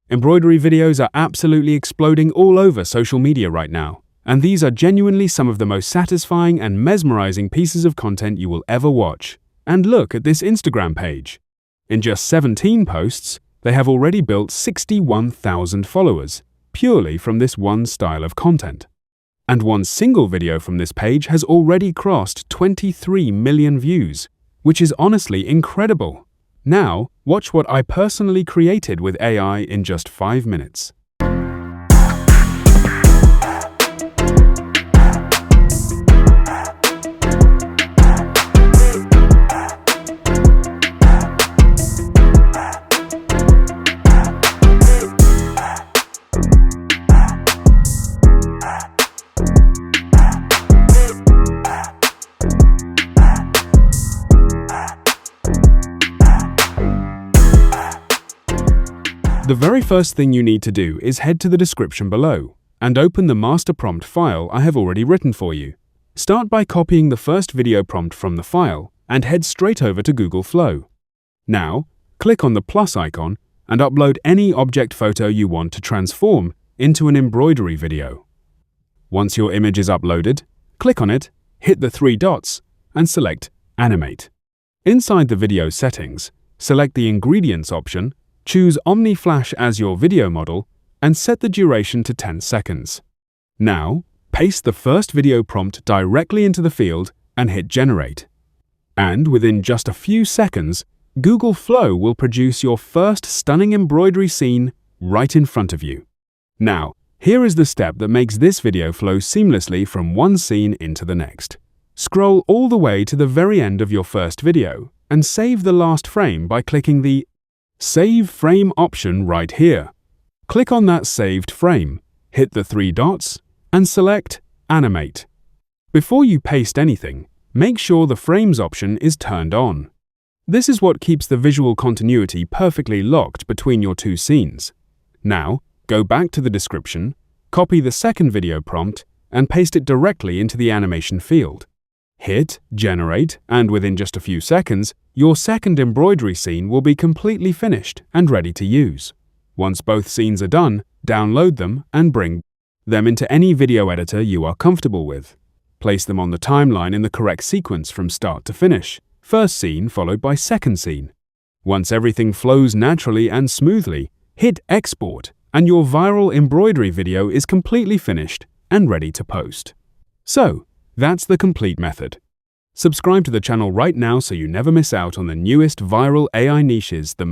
Embroidery videos are absolutely exploding all over social media right now, and these are genuinely some of the most satisfying and mesmerizing pieces of content you will ever watch. And look at this Instagram page. In just 17 posts, they have already built 61,000 followers, purely from this one style of content. And one single video from this page has already crossed 23 million views, which is honestly incredible. Now, watch what I personally created with AI in just 5 minutes. The very first thing you need to do is head to the description below and open the master prompt file I have already written for you. Start by copying the first video prompt from the file and head straight over to Google Flow. Now, click on the plus icon and upload any object photo you want to transform into an embroidery video. Once your image is uploaded, click on it, hit the 3 dots, and select Animate. Inside the video settings, select the Ingredients option, choose OmniFlash as your video model, and set the duration to 10 seconds. Now, paste the first video prompt directly into the field and hit Generate. And within just a few seconds, Google Flow will produce your first stunning embroidery scene right in front of you. Now, here is the step that makes this video flow seamlessly from one scene into the next. Scroll all the way to the very end of your first video and save the last frame by clicking the Save Frame option right here. Click on that saved frame, hit the 3 dots, and select Animate. Before you paste anything, make sure the Frames option is turned on. This is what keeps the visual continuity perfectly locked between your two scenes. Now, go back to the description, copy the second video prompt, and paste it directly into the animation field. Hit Generate, and within just a few seconds, your second embroidery scene will be completely finished and ready to use. Once both scenes are done, download them and bring them into any video editor you are comfortable with. Place them on the timeline in the correct sequence from start to finish, first scene followed by second scene. Once everything flows naturally and smoothly, hit Export, and your viral embroidery video is completely finished and ready to post. So, that's the complete method. Subscribe to the channel right now so you never miss out on the newest viral AI niches, the